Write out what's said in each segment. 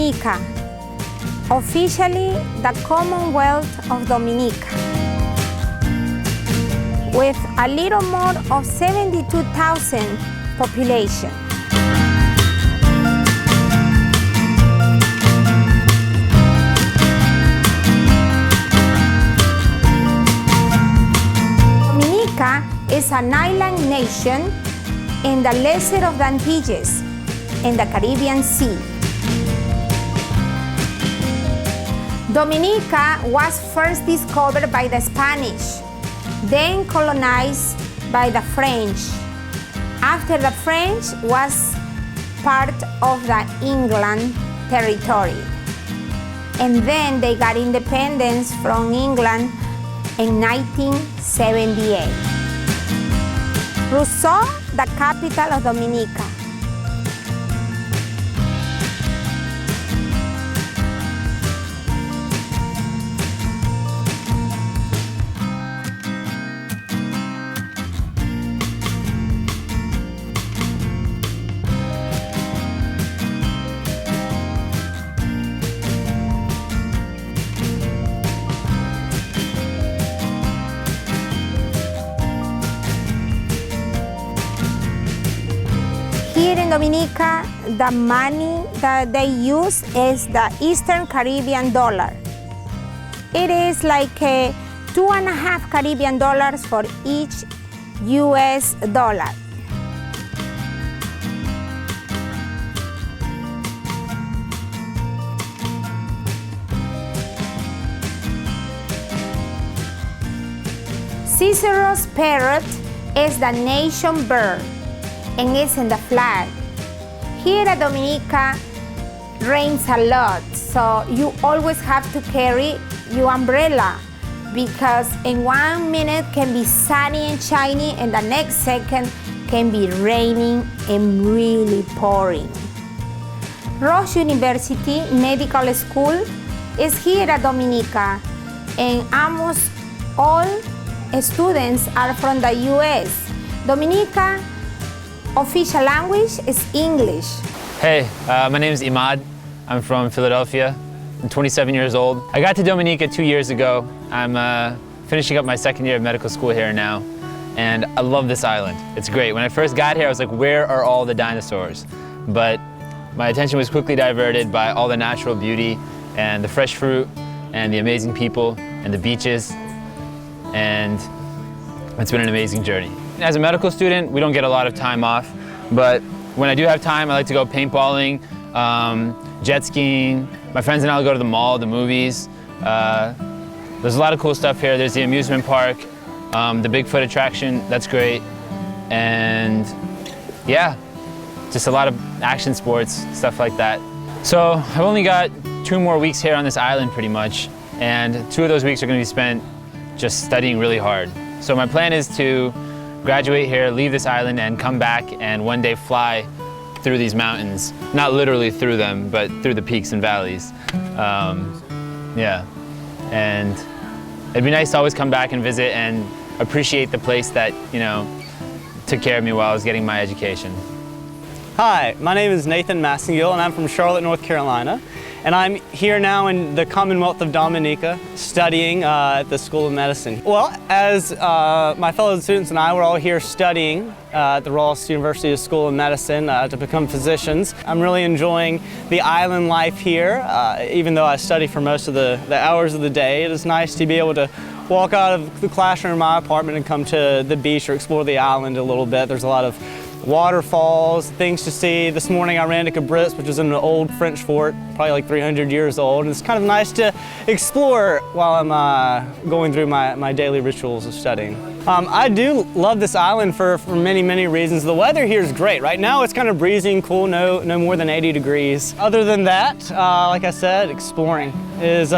Dominica, officially the Commonwealth of Dominica, with a little more of 72,000 population. Dominica is an island nation in the Lesser of the Antilles, in the Caribbean Sea. Dominica was first discovered by the Spanish, then colonized by the French. After the French was part of the England territory. And then they got independence from England in 1978. Roseau, the capital of Dominica. Here in Dominica, the money that they use is the Eastern Caribbean dollar. It is like 2.5 Caribbean dollars for each US dollar. Cicero's parrot is the nation bird and it's in the flag. Here at Dominica, rains a lot, so you always have to carry your umbrella because in 1 minute can be sunny and shiny and the next second can be raining and really pouring. Rojas University Medical School is here at Dominica and almost all students are from the US. Dominica official language is English. Hey, my name is Emad. I'm from Philadelphia. I'm 27 years old. I got to Dominica 2 years ago. I'm finishing up my second year of medical school here now, and I love this island. It's great. When I first got here, I was like, where are all the dinosaurs? But my attention was quickly diverted by all the natural beauty and the fresh fruit and the amazing people and the beaches, and it's been an amazing journey. As a medical student, we don't get a lot of time off, but when I do have time, I like to go paintballing, jet skiing. My friends and I will go to the mall, the movies. There's a lot of cool stuff here. There's the amusement park, the Bigfoot attraction, that's great. And yeah, just a lot of action sports, stuff like that. So I've only got 2 more weeks here on this island pretty much, and 2 of those weeks are going to be spent just studying really hard. So my plan is to graduate here, leave this island, and come back and one day fly through these mountains. Not literally through them, but through the peaks and valleys. Yeah, and it'd be nice to always come back and visit and appreciate the place that, you know, took care of me while I was getting my education. Hi, my name is Nathan Massengill and I'm from Charlotte, North Carolina. And I'm here now in the Commonwealth of Dominica studying at the School of Medicine. Well, as my fellow students and I were all here studying at the Rojas University School of Medicine to become physicians, I'm really enjoying the island life here. Even though I study for most of the hours of the day, it is nice to be able to walk out of the classroom in my apartment and come to the beach or explore the island a little bit. There's a lot of waterfalls, things to see. This morning I ran to Cabritz, which is an old French fort, probably like 300 years old, and it's kind of nice to explore while I'm going through my daily rituals of studying. I do love this island for many, many reasons. The weather here is great. Right now it's kind of breezy and cool, no more than 80 degrees. Other than that, like I said, exploring is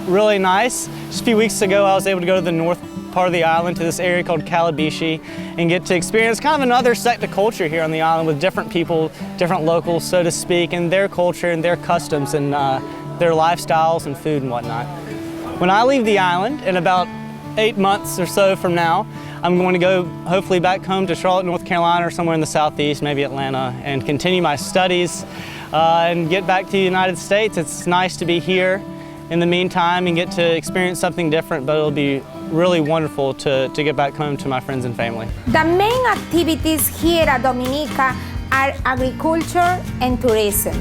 really nice. Just a few weeks ago I was able to go to the north part of the island to this area called Calabishi and get to experience kind of another sect of culture here on the island with different people, different locals, so to speak, and their culture and their customs and their lifestyles and food and whatnot. When I leave the island in about 8 months or so from now, I'm going to go hopefully back home to Charlotte, North Carolina or somewhere in the southeast, maybe Atlanta, and continue my studies. and get back to the United States. It's nice to be here in the meantime and get to experience something different, but it'll be really wonderful to get back home to my friends and family. The main activities here at Dominica are agriculture and tourism.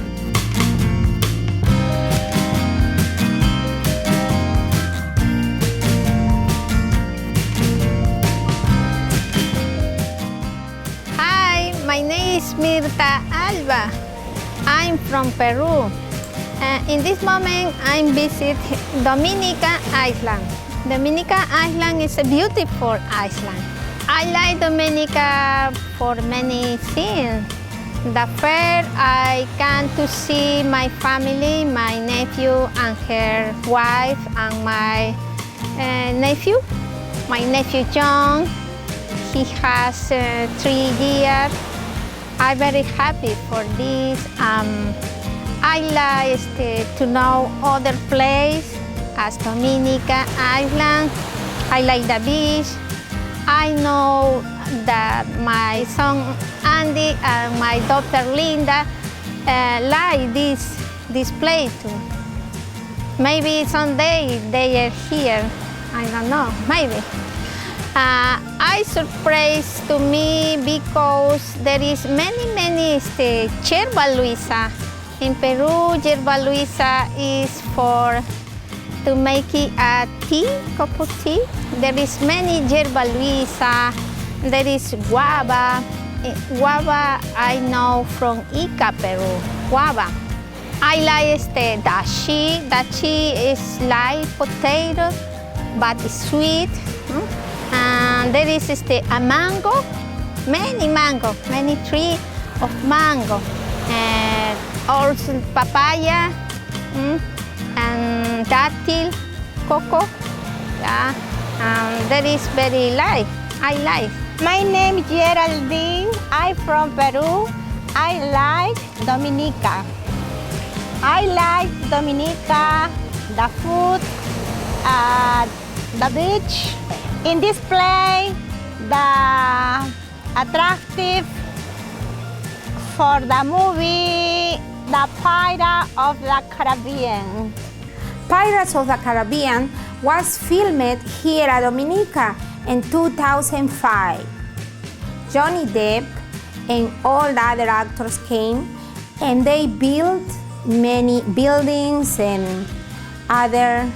Hi, my name is Mirtha Alva. I'm from Peru. In this moment, I'm visiting Dominica Island. Dominica Island is a beautiful island. I like Dominica for many things. The first, I can to see my family, my nephew and her wife, and my nephew. My nephew John, he has 3 years. I'm very happy for this. I like to know other places as Dominica Island. I like the beach. I know that my son Andy and my daughter Linda like this place too. Maybe someday they are here. I don't know, maybe. I surprised to me because there is many yerba luisa. In Peru, yerba luisa is for to make it a tea, cup of tea. There is many yerba luisa. There is guava. Guava I know from Ica, Peru. Guava. I like dashi. Dashi is like potato, but it's sweet. And there is a mango, many trees of mango. Also papaya, and datil, cocoa. Yeah. That is very light. I like. My name is Geraldine. I'm from Peru. I like Dominica. I like Dominica, the food, the beach. In this place, the attractive for the movie, The Pirates of the Caribbean. Pirates of the Caribbean was filmed here at Dominica in 2005. Johnny Depp and all the other actors came and they built many buildings and other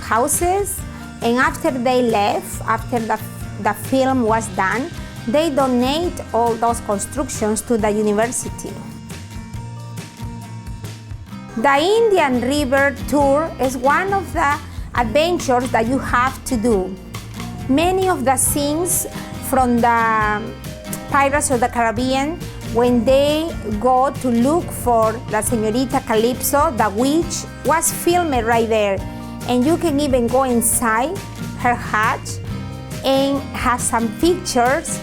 houses, and after they left, after the film was done, they donate all those constructions to the university. The Indian River Tour is one of the adventures that you have to do. Many of the scenes from the Pirates of the Caribbean, when they go to look for the Señorita Calypso, the witch, was filmed right there. And you can even go inside her hut and have some pictures,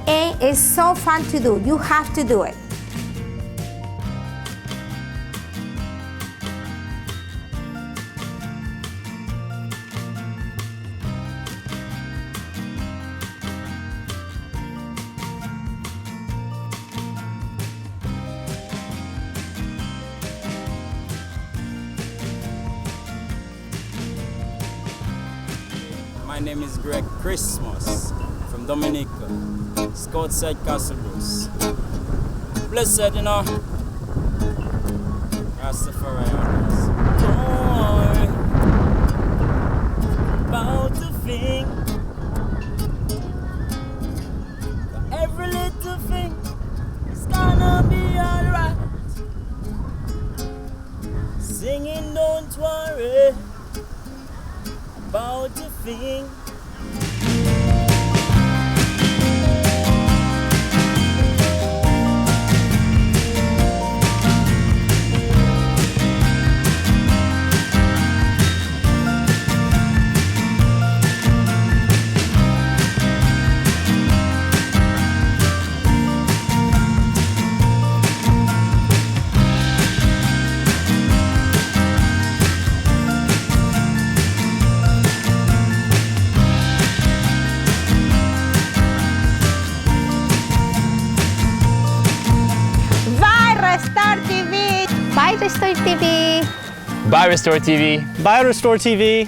and it's so fun to do. You have to do it. My name is Greg Christmas from Dominica, Scoutside Castle Bruce. Blessed, you know, Rastafarians. Don't worry about the thing, every little thing is gonna be alright. Singing, don't worry about the thing. Restore TV. Bye, Restore TV. Bye, Restore TV.